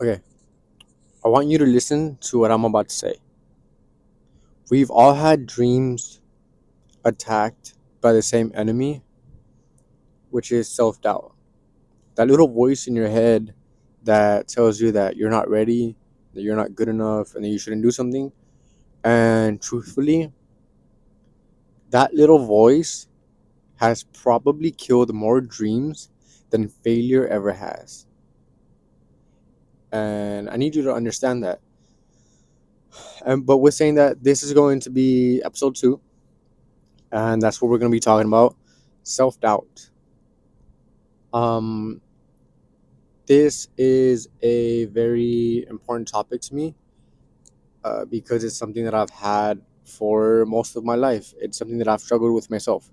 Okay, I want you to listen to what I'm about to say. We've all had dreams attacked by the same enemy, which is self doubt. That little voice in your head that tells you that you're not ready, that you're not good enough, and that you shouldn't do something. And truthfully, that little voice has probably killed more dreams than failure ever has. And I need you to understand that. But with saying that, this is going to be episode 2, and that's what we're going to be talking about: self doubt. Um, this is a very important topic to me because it's something that I've had for most of my life. It's something that I've struggled with myself.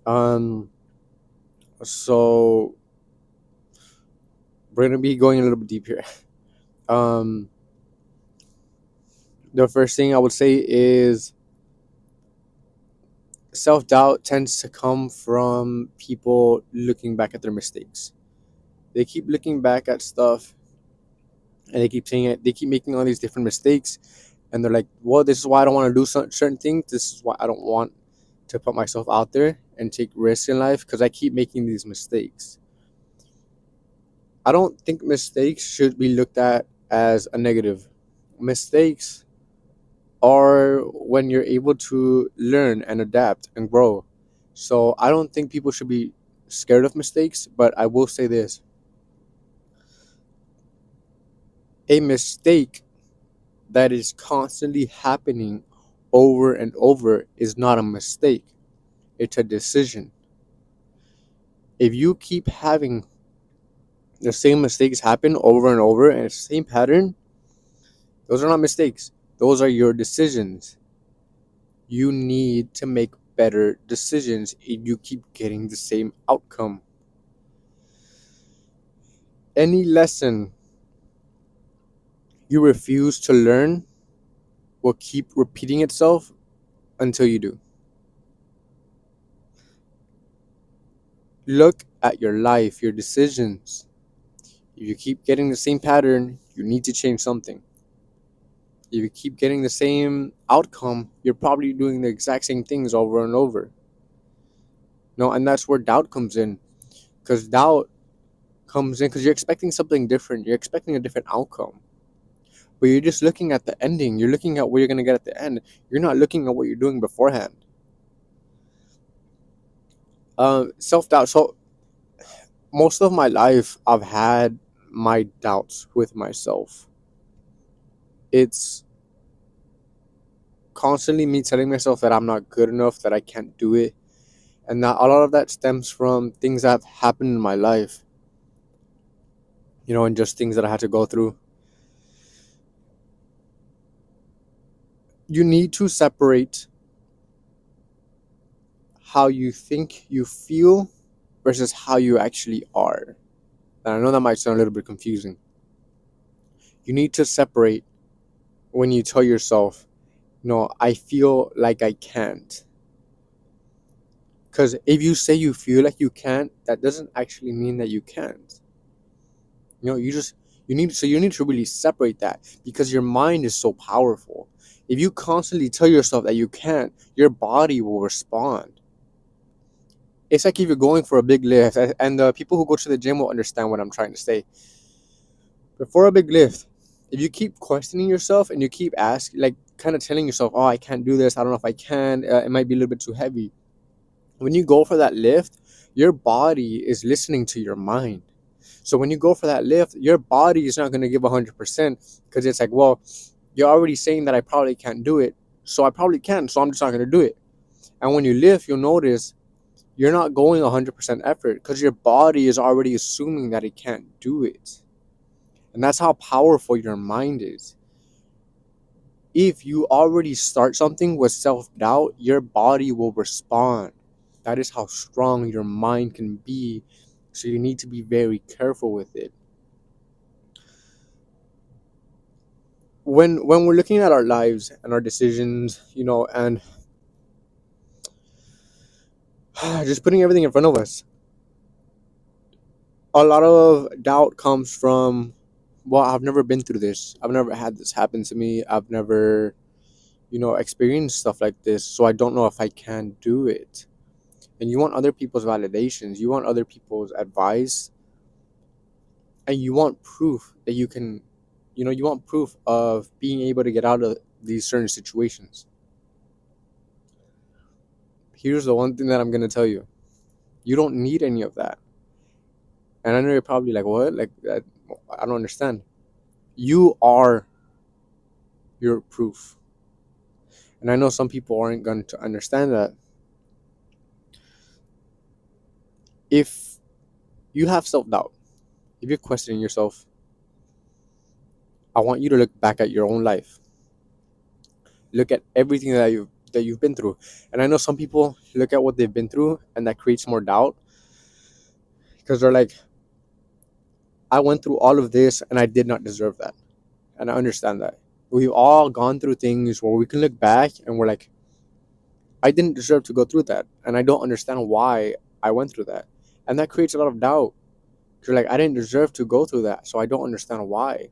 Um, so we're gonna be going a little bit deep here. Um, the first thing I would say is self doubt tends to come from people looking back at their mistakes. They keep looking back at stuff and they keep saying it. They keep making all these different mistakes, and they're like, "Well, this is why I don't want to do certain things. This is why I don't want to put myself out there and take risks in life because I keep making these mistakes." I don't think mistakes should be looked at as a negative. Mistakes are when you're able to learn and adapt and grow. So I don't think people should be scared of mistakes, but I will say this: a mistake that is constantly happening over and over is not a mistake, it's a decision. If you keep having the same mistakes happen over and over and it's the same pattern, those are not mistakes. Those are your decisions. You need to make better decisions if you keep getting the same outcome. Any lesson you refuse to learn will keep repeating itself until you do. Look at your life, your decisions. If you keep getting the same pattern, you need to change something. If you keep getting the same outcome, you're probably doing the exact same things over and over. No, and that's where doubt comes in. Because doubt comes in because you're expecting something different. You're expecting a different outcome. But you're just looking at the ending. You're looking at what you're going to get at the end. You're not looking at what you're doing beforehand. Self doubt. So, most of my life, I've had my doubts with myself. It's constantly me telling myself that I'm not good enough, that I can't do it. And that a lot of that stems from things that have happened in my life, and just things that I had to go through. You need to separate how you think you feel versus how you actually are. And I know that might sound a little bit confusing. You need to separate when you tell yourself, no, I feel like I can't. Because if you say you feel like you can't, that doesn't actually mean that you can't. You need to really separate that because your mind is so powerful. If you constantly tell yourself that you can't, your body will respond. It's like if you're going for a big lift, and the people who go to the gym will understand what I'm trying to say. Before a big lift, if you keep questioning yourself and you keep asking, like kind of telling yourself, "Oh, I can't do this. I don't know if I can. It might be a little bit too heavy." When you go for that lift, your body is listening to your mind. So when you go for that lift, your body is not going to give 100% because it's like, well, you're already saying that I probably can't do it, so I probably can, so I'm just not going to do it. And when you lift, you'll notice you're not going 100% effort because your body is already assuming that it can't do it. And that's how powerful your mind is. If you already start something with self-doubt, your body will respond. That is how strong your mind can be. So you need to be very careful with it. When we're looking at our lives and our decisions, and just putting everything in front of us, a lot of doubt comes from well, I've never been through this. I've never had this happen to me. I've never, experienced stuff like this. So I don't know if I can do it. And you want other people's validations, you want other people's advice, and you want proof that you can, you want proof of being able to get out of these certain situations. Here's the one thing that I'm going to tell you: you don't need any of that. And I know you're probably like, what? Like, I don't understand. You are your proof. And I know some people aren't going to understand that. If you have self doubt, if you're questioning yourself, I want you to look back at your own life. Look at everything that you've been through. And I know some people look at what they've been through and that creates more doubt because they're like, I went through all of this and I did not deserve that. And I understand that. We've all gone through things where we can look back and we're like, I didn't deserve to go through that. And I don't understand why I went through that. And that creates a lot of doubt. You're like, I didn't deserve to go through that. So I don't understand why.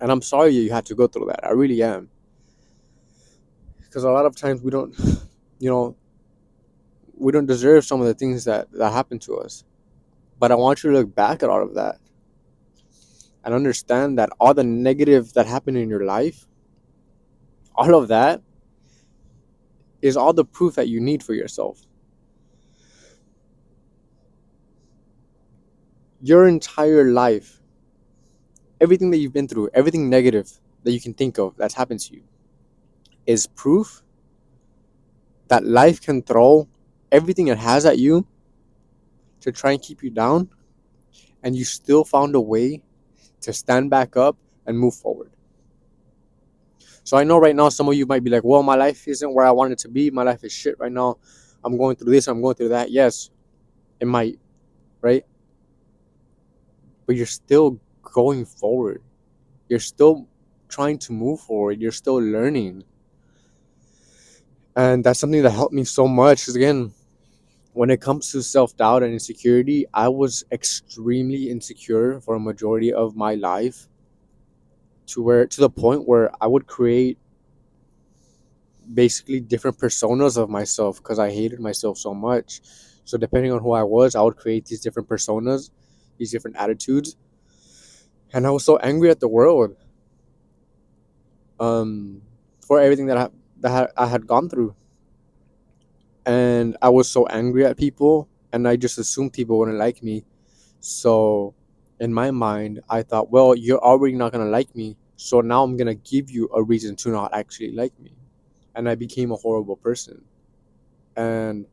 And I'm sorry you had to go through that. I really am. Because a lot of times we don't, you know, we don't deserve some of the things that happen to us. But I want you to look back at all of that and understand that all the negative that happened in your life, all of that is all the proof that you need for yourself. Your entire life, everything that you've been through, everything negative that you can think of that's happened to you is proof that life can throw everything it has at you to try and keep you down, and you still found a way to stand back up and move forward. So I know right now some of you might be like, well, my life isn't where I want it to be. My life is shit right now. I'm going through this, I'm going through that. Yes, it might, right? But you're still going forward. You're still trying to move forward. You're still learning. And that's something that helped me so much. Because again, when it comes to self-doubt and insecurity, I was extremely insecure for a majority of my life, to the point where I would create basically different personas of myself because I hated myself so much. So depending on who I was, I would create these different personas, these different attitudes, and I was so angry at the world, um, for everything I had gone through, and I was so angry at people, and I just assumed people wouldn't like me. So in my mind, I thought, well, you're already not gonna like me, so now I'm gonna give you a reason to not actually like me, and I became a horrible person. And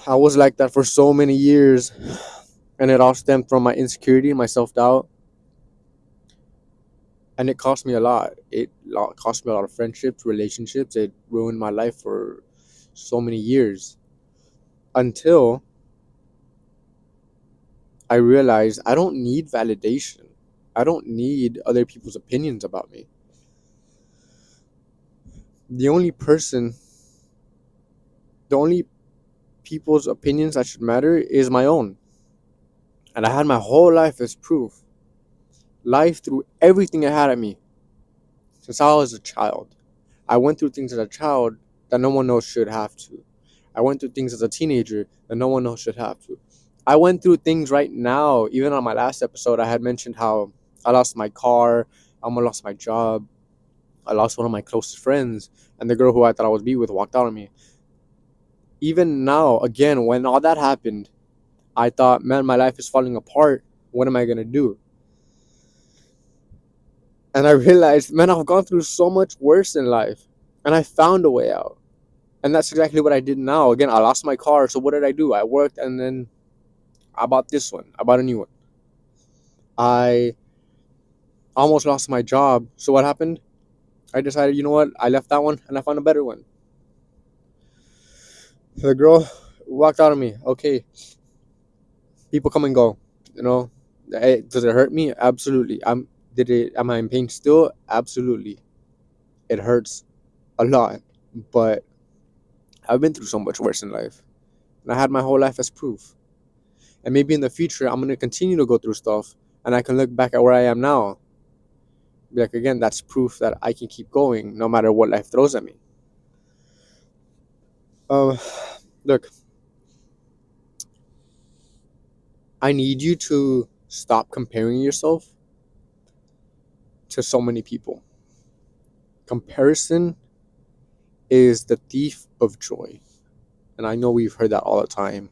I was like that for so many years, and it all stemmed from my insecurity and my self doubt, and it cost me a lot. Cost me a lot of friendships, relationships. It ruined my life for so many years until I realized I don't need validation. I don't need other people's opinions about me. The only person, the only people's opinions that should matter is my own. And I had my whole life as proof. Life threw everything it had at me since I was a child. I went through things as a child that no one else should have to. I went through things as a teenager that no one else should have to. I went through things right now. Even on my last episode, I had mentioned how I lost my car, I almost lost my job, I lost one of my closest friends, and the girl who I thought I would be with walked out on me. Even now, again, when all that happened, I thought, man, my life is falling apart. What am I going to do? And I realized, man, I've gone through so much worse in life, and I found a way out. And that's exactly what I did now. Again, I lost my car, so what did I do? I worked, and then I bought this one. I bought a new one. I almost lost my job. So what happened? I decided, you know what? I left that one and I found a better one. The girl walked out on me. Okay, people come and go. You know, does it hurt me? Absolutely. Am I in pain still? Absolutely. It hurts a lot, but I've been through so much worse in life, and I had my whole life as proof. And maybe in the future, I'm gonna continue to go through stuff, And I can look back at where I am now. Be like, again, that's proof that I can keep going no matter what life throws at me. Uh, Look, I need you to stop comparing yourself to so many people. Comparison is the thief of joy. And I know we've heard that all the time.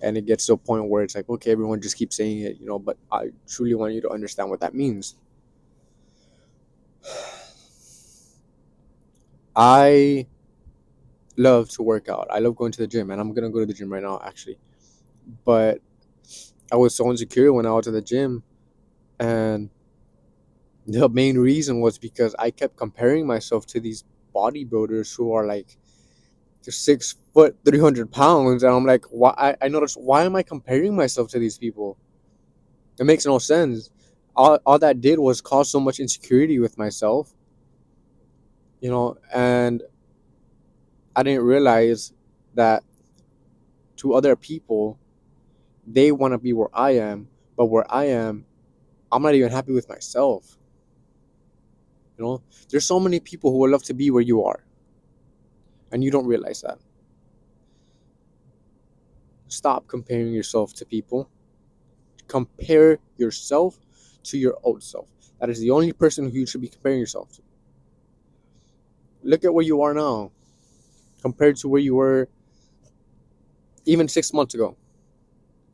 And it gets to a point where it's like, okay, everyone just keeps saying it, but I truly want you to understand what that means. I love to work out. I love going to the gym, and I'm going to go to the gym right now, actually. But I was so insecure when I went to the gym. And the main reason was because I kept comparing myself to these bodybuilders who are like, they're 6 foot, 300 pounds. And I'm like, why? I noticed, why am I comparing myself to these people? It makes no sense. All that did was cause so much insecurity with myself, and I didn't realize that to other people, they want to be where I am, but where I am, I'm not even happy with myself. There's so many people who would love to be where you are, and you don't realize that. Stop comparing yourself to people. Compare yourself to your old self. That is the only person who you should be comparing yourself to. Look at where you are now compared to where you were even 6 months ago,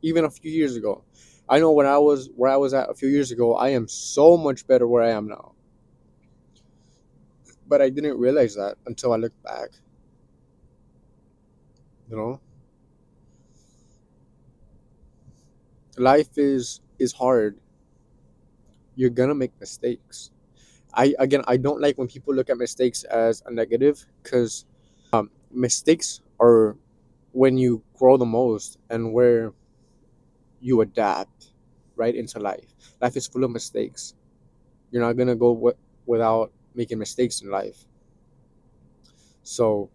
even a few years ago. I know when I was where I was at a few years ago, I am so much better where I am now. But I didn't realize that until I looked back. You know, life is hard. You're gonna make mistakes. I don't like when people look at mistakes as a negative, because mistakes are when you grow the most and where you adapt right into life. Life is full of mistakes. You're not gonna go without making mistakes in life. So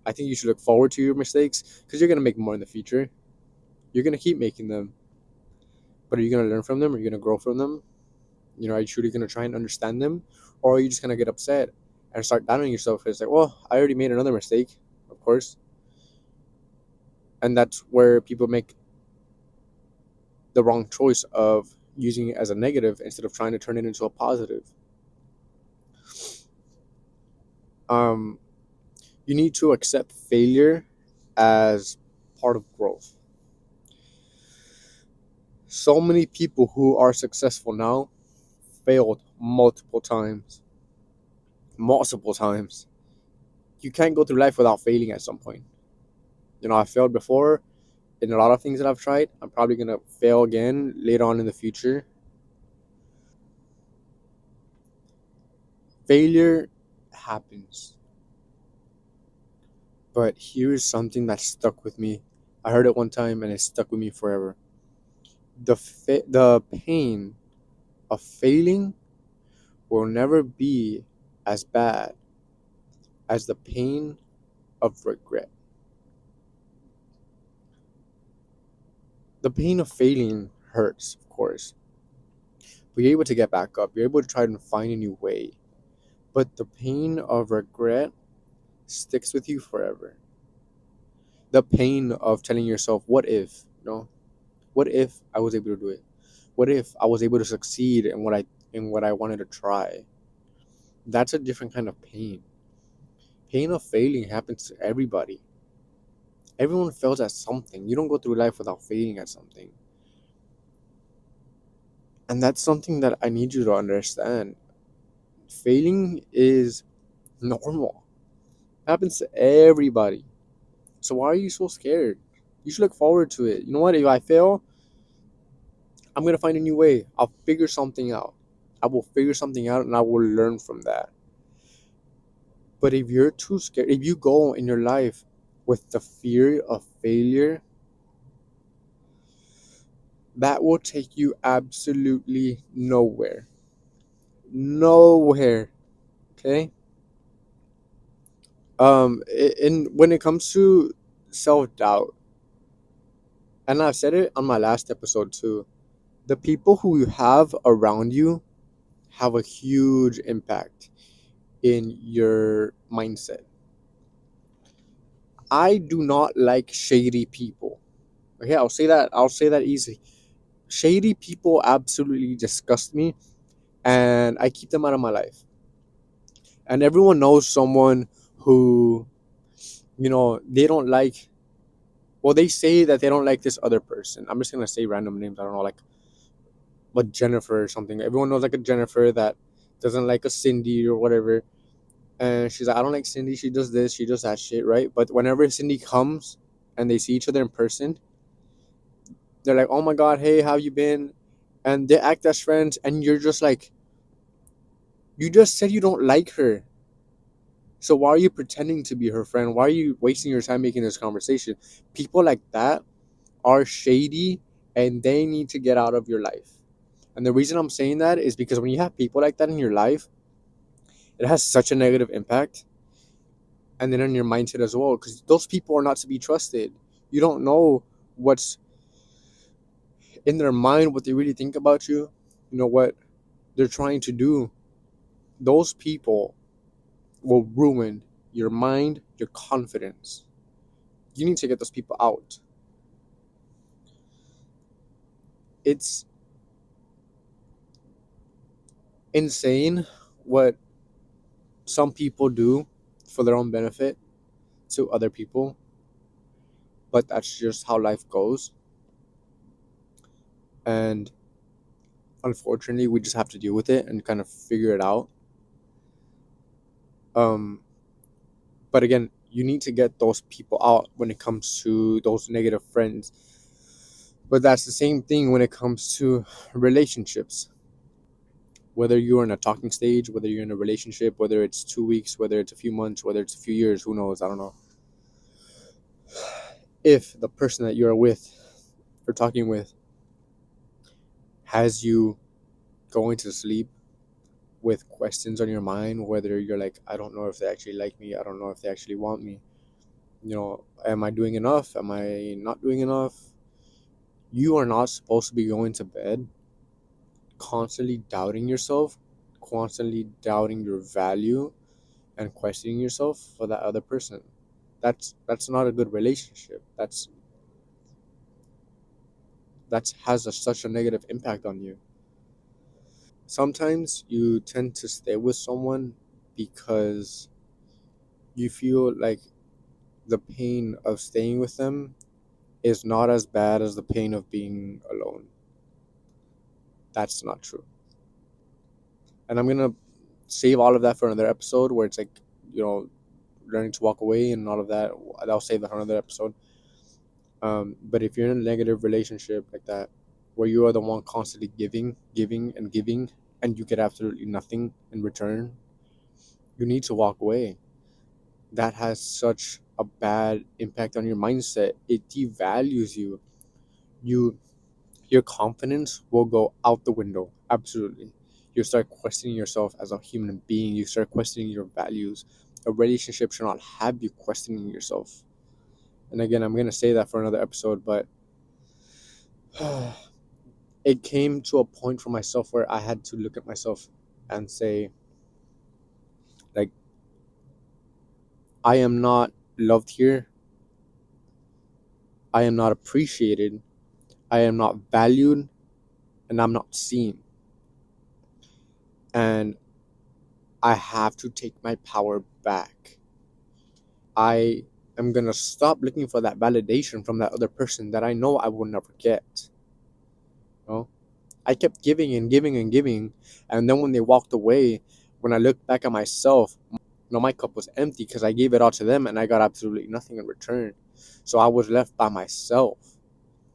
I think you should look forward to your mistakes, because you're gonna make more in the future. You're gonna keep making them, but are you gonna learn from them? Are you gonna grow from them? Are you truly gonna try and understand them, or are you just gonna get upset and start doubting yourself? It's like, well, I already made another mistake, of course, and that's where people make the wrong choice of using it as a negative instead of trying to turn it into a positive. Um, you need to accept failure as part of growth. So many people who are successful now failed multiple times. Multiple times. You can't go through life without failing at some point. I failed before in a lot of things that I've tried. I'm probably going to fail again later on in the future. Failure happens. But here's something that stuck with me. I heard it one time and it stuck with me forever. The pain of failing will never be as bad as the pain of regret. The pain of failing hurts, of course, but you're able to get back up. You're able to try and find a new way. But the pain of regret sticks with you forever. The pain of telling yourself, what if, what if I was able to do it? What if I was able to succeed in what I wanted to try? That's a different kind of pain. Pain of failing happens to everybody. Everyone fails at something. You don't go through life without failing at something. And that's something that I need you to understand. Failing is normal. It happens to everybody. So why are you so scared? You should look forward to it. You know what? If I fail, I'm going to find a new way. I'll figure something out. I will figure something out and I will learn from that. But if you're too scared, if you go in your life with the fear of failure, that will take you absolutely nowhere. Nowhere. Okay? In when it comes to self-doubt, and I've said it on my last episode too, The people who you have around you have a huge impact in your mindset. I do not like shady people. Okay, I'll say that easy. Shady people absolutely disgust me, and I keep them out of my life. And everyone knows someone who, they don't like, well, they say that they don't like this other person. I'm just gonna say random names. I don't know, like a Jennifer or something. Everyone knows like a Jennifer that doesn't like a Cindy or whatever. And she's like, I don't like Cindy. She does this, she does that shit, right? But whenever Cindy comes and they see each other in person, they're like, oh my God, hey, how you been? And they act as friends. And you're just like, you just said you don't like her. So why are you pretending to be her friend? Why are you wasting your time making this conversation? People like that are shady and they need to get out of your life. And the reason I'm saying that is because when you have people like that in your life, it has such a negative impact. And then on your mindset as well, because those people are not to be trusted. You don't know what's in their mind, what they really think about you, what they're trying to do. Those people will ruin your mind, your confidence. You need to get those people out. It's insane what some people do for their own benefit to other people, but that's just how life goes. And unfortunately, we just have to deal with it and kind of figure it out. Um, but again, you need to get those people out when it comes to those negative friends. But that's the same thing when it comes to relationships. Whether you're in a talking stage, whether you're in a relationship, whether it's 2 weeks, whether it's a few months, whether it's a few years, who knows? I don't know. If the person that you're with or talking with has you going to sleep with questions on your mind, whether you're like, I don't know if they actually like me, I don't know if they actually want me, am I doing enough? Am I not doing enough? You are not supposed to be going to bed constantly doubting yourself, constantly doubting your value, and questioning yourself for that other person. That's not a good relationship. That has such a negative impact on you. Sometimes you tend to stay with someone because you feel like the pain of staying with them is not as bad as the pain of being alone. That's not true. And I'm gonna save all of that for another episode where it's like, you know, learning to walk away and all of that. I'll save that for another episode. But if you're in a negative relationship like that, where you are the one constantly giving, giving, and giving, and you get absolutely nothing in return, you need to walk away. That has such a bad impact on your mindset. It devalues you. You your confidence will go out the window. Absolutely. You start questioning yourself as a human being. You start questioning your values. A relationship should not have you questioning yourself. And again, I'm going to say that for another episode, but it came to a point for myself where I had to look at myself and say, like, I am not loved here. I am not appreciated. I am not valued, and I'm not seen. And I have to take my power back. I am going to stop looking for that validation from that other person that I know I will never get. You know? I kept giving and giving and giving. And then when they walked away, when I looked back at myself, my cup was empty because I gave it all to them and I got absolutely nothing in return. So I was left by myself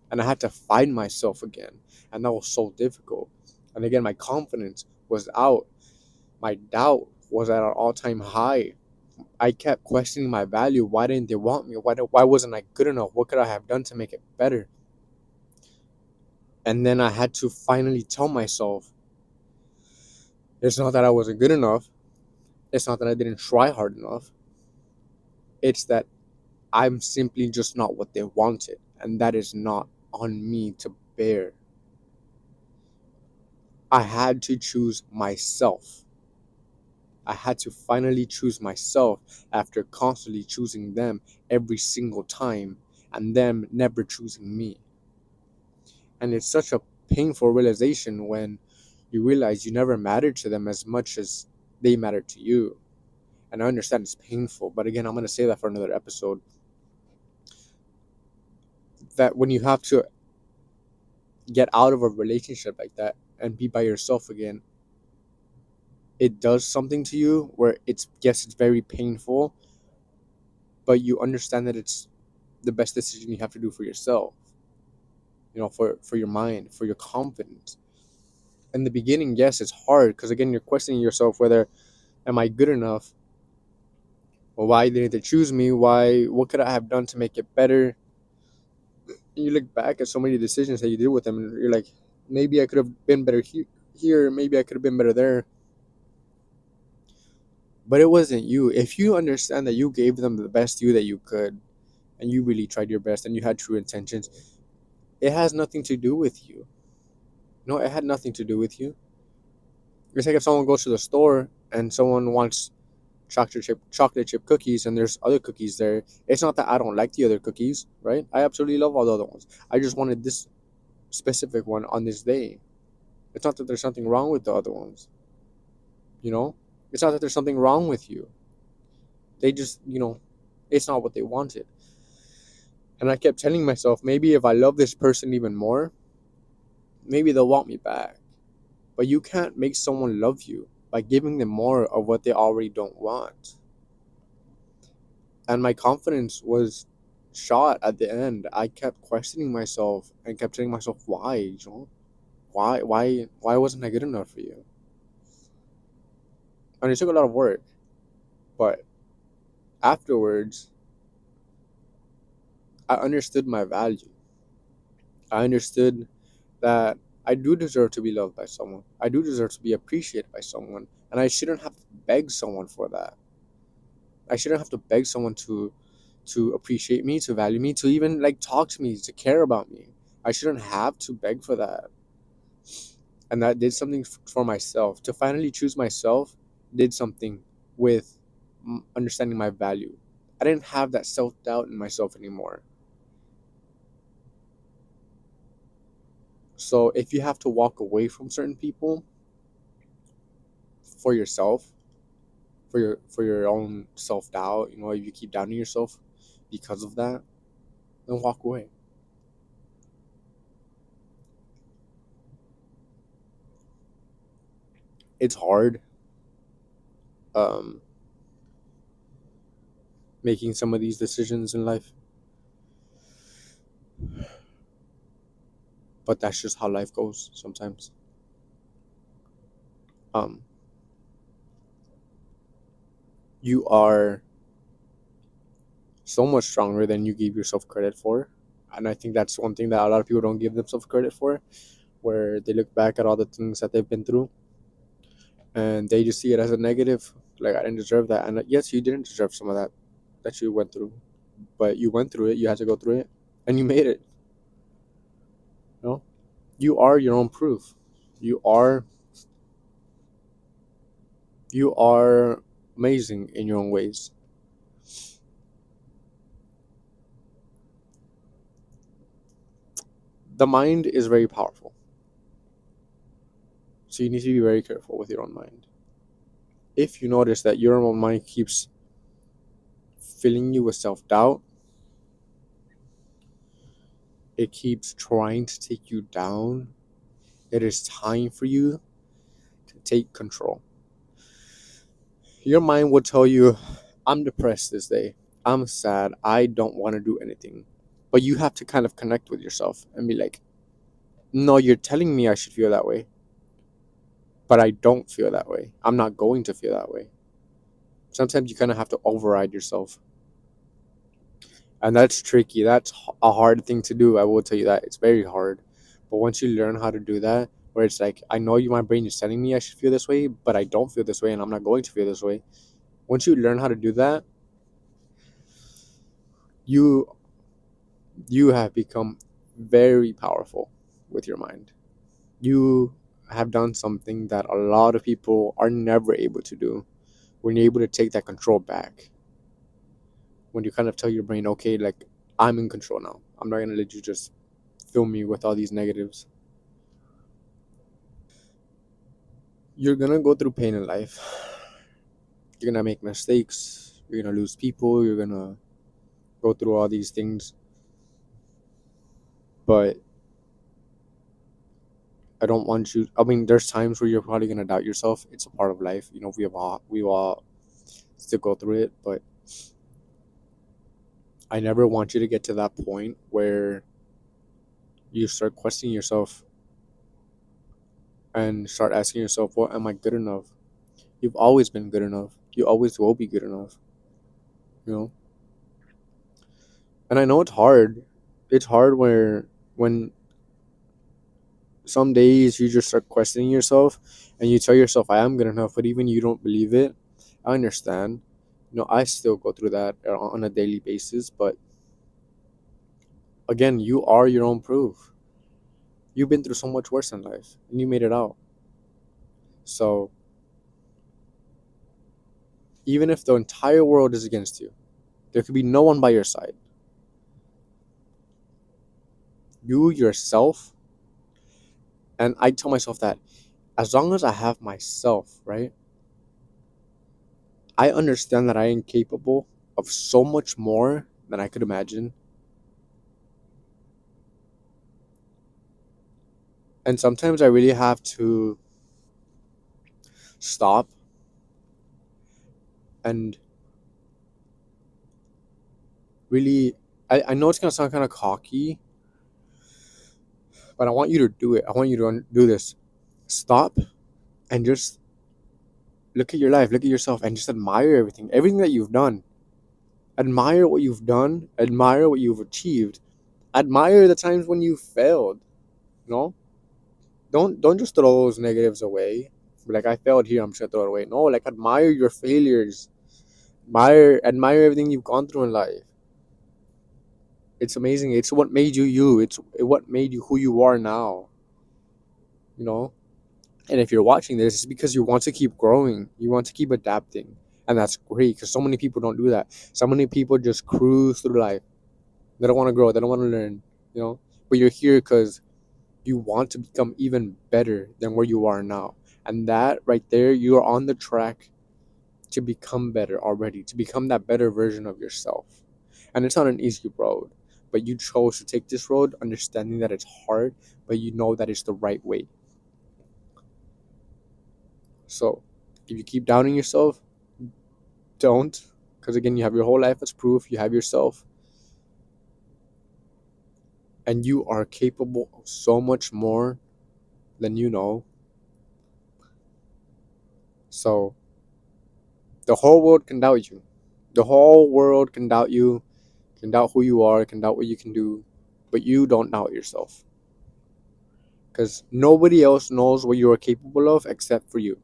and I had to find myself again. And that was so difficult. And again, my confidence was out. My doubt was at an all time high. I kept questioning my value. Why didn't they want me? Why wasn't I good enough? What could I have done to make it better? And then I had to finally tell myself, it's not that I wasn't good enough. It's not that I didn't try hard enough. It's that I'm simply just not what they wanted. And that is not on me to bear. I had to choose myself. I had to finally choose myself after constantly choosing them every single time and them never choosing me. And it's such a painful realization when you realize you never mattered to them as much as they mattered to you. And I understand it's painful, but again, I'm going to say that for another episode. That when you have to get out of a relationship like that and be by yourself again, it does something to you where it's, yes, it's very painful, but you understand that it's the best decision you have to do for yourself, for your mind, for your confidence. In the beginning, yes, it's hard because again, you're questioning yourself whether am I good enough? Well, why didn't they choose me? Why? What could I have done to make it better? And you look back at so many decisions that you did with them, and you're like, maybe I could have been better here. Maybe I could have been better there. But it wasn't you. If you understand that you gave them the best you that you could, and you really tried your best, and you had true intentions, it has nothing to do with you. No, it had nothing to do with you. It's like if someone goes to the store and someone wants chocolate chip cookies and there's other cookies there. It's not that I don't like the other cookies, right? I absolutely love all the other ones. I just wanted this specific one on this day. It's not that there's something wrong with the other ones, you know? It's not that there's something wrong with you. They just, it's not what they wanted. And I kept telling myself, maybe if I love this person even more, maybe they'll want me back. But you can't make someone love you by giving them more of what they already don't want. And my confidence was shot at the end. I kept questioning myself and kept telling myself, why, why wasn't I good enough for you? And it took a lot of work, but afterwards, I understood my value. I understood that I do deserve to be loved by someone. I do deserve to be appreciated by someone, and I shouldn't have to beg someone for that. I shouldn't have to beg someone to appreciate me, to value me, to even like talk to me, to care about me. I shouldn't have to beg for that. And that did something for myself. To finally choose myself did something with understanding my value. I didn't have that self-doubt in myself anymore. So if you have to walk away from certain people for yourself, for your own self-doubt, if you keep doubting yourself because of that, then walk away. It's hard, um making some of these decisions in life, but that's just how life goes sometimes. um you are so much stronger than you give yourself credit for. And I think that's one thing that a lot of people don't give themselves credit for, where they look back at all the things that they've been through and they just see it as a negative. Like, I didn't deserve that. And yes, you didn't deserve some of that you went through, but you went through it. You had to go through it and you made it. You know, you are your own proof. You are you are amazing in your own ways. The mind is very powerful, so you need to be very careful with your own mind. If you notice that your own mind keeps filling you with self-doubt, it keeps trying to take you down, it is time for you to take control. Your mind will tell you, I'm depressed this day, I'm sad, I don't want to do anything. But you have to kind of connect with yourself and be like, no, you're telling me I should feel that way, but I don't feel that way. I'm not going to feel that way. Sometimes you kind of have to override yourself. And that's tricky. That's a hard thing to do. I will tell you that. It's very hard. But once you learn how to do that, where it's like, I know my brain is telling me I should feel this way, but I don't feel this way and I'm not going to feel this way. Once you learn how to do that, you you have become very powerful with your mind. You I have done something that a lot of people are never able to do. When you're able to take that control back, when you kind of tell your brain, okay, like I'm in control now. I'm not gonna let you just fill me with all these negatives. You're gonna go through pain in life. You're gonna make mistakes. You're gonna lose people. You're gonna go through all these things. But I don't want you. I mean, there's times where you're probably gonna doubt yourself. It's a part of life. You know, we all still go through it. But I never want you to get to that point where you start questioning yourself and start asking yourself, "What am I good enough?" You've always been good enough. You always will be good enough. You know. And I know it's hard. It's hard where when some days you just start questioning yourself and you tell yourself I am good enough, but even you don't believe it. I understand. You know, I still go through that on a daily basis, but again, you are your own proof. You've been through so much worse in life and you made it out. So even if the entire world is against you, there could be no one by your side. You yourself, and I tell myself that as long as I have myself, right? I understand that I am capable of so much more than I could imagine. And sometimes I really have to stop and really. I know it's going to sound kind of cocky, but I want you to do it. I want you to do this. Stop and just look at your life, look at yourself, and just admire everything that you've done. Admire what you've done, admire what you've achieved, admire the times when you failed. You know, don't just throw those negatives away. Like I failed here, I'm just gonna throw it away. No, like admire your failures. Admire everything you've gone through in life. It's amazing. It's what made you you. It's what made you who you are now. You know. And if you're watching this, it's because you want to keep growing. You want to keep adapting, and that's great. Because so many people don't do that. So many people just cruise through life. They don't want to grow. They don't want to learn. You know. But you're here because you want to become even better than where you are now. And that right there, you are on the track to become better already, to become that better version of yourself. And it's not an easy road, but you chose to take this road, understanding that it's hard, but you know that it's the right way. So if you keep doubting yourself, don't. Because again, you have your whole life as proof, you have yourself, and you are capable of so much more than you know. So the whole world can doubt you. The whole world can doubt you, can doubt who you are, can doubt what you can do, but you don't doubt yourself. Because nobody else knows what you are capable of except for you.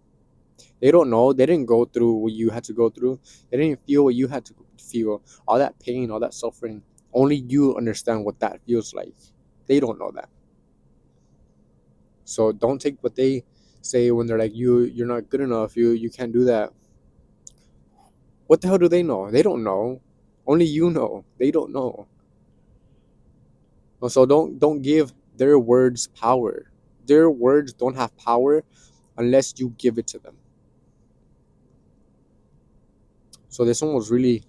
They don't know. They didn't go through what you had to go through. They didn't feel what you had to feel. All that pain, all that suffering. Only you understand what that feels like. They don't know that. So don't take what they say when they're like you're not good enough. You can't do that. What the hell do they know? They don't know. Only you know. They don't know. So don't give their words power. Their words don't have power unless you give it to them. So this one was really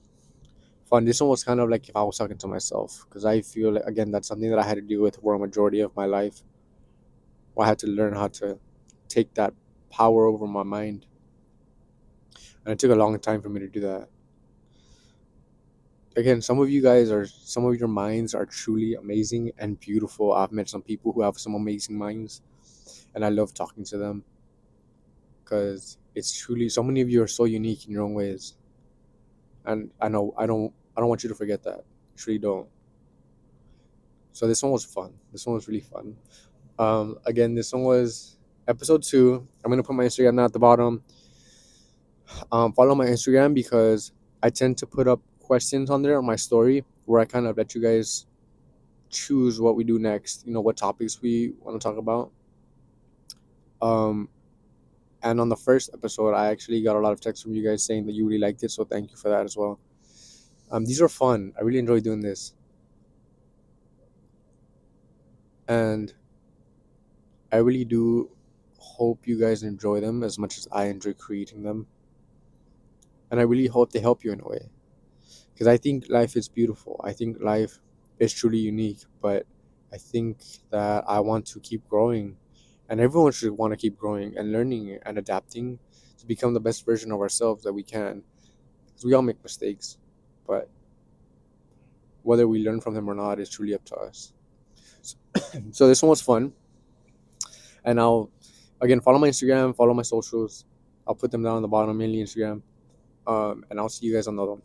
fun. This one was kind of like if I was talking to myself, because I feel like again that's something that I had to deal with for a majority of my life. Where I had to learn how to take that power over my mind, and it took a long time for me to do that. Again, some of your minds are truly amazing and beautiful. I've met some people who have some amazing minds, and I love talking to them because it's truly so many of you are so unique in your own ways, and I don't want you to forget that. Truly don't. So this one was fun. This one was really fun. Again, this one was episode 2. I'm gonna put my Instagram down at the bottom. Follow my Instagram because I tend to put up questions on there on my story where I kind of let you guys choose what we do next. You know what topics we want to talk about. Um, and on the first episode, I actually got a lot of texts from you guys saying that you really liked it, so thank you for that as well. These are fun. I really enjoy doing this, and I really do hope you guys enjoy them as much as I enjoy creating them. And I really hope they help you in a way, because I think life is beautiful. I think life is truly unique, but I think that I want to keep growing, and everyone should want to keep growing and learning and adapting to become the best version of ourselves that we can. Because we all make mistakes, but whether we learn from them or not is truly up to us. So this one was fun, and I'll again follow my Instagram, follow my socials. I'll put them down on the bottom, mainly Instagram. And I'll see you guys on the other one.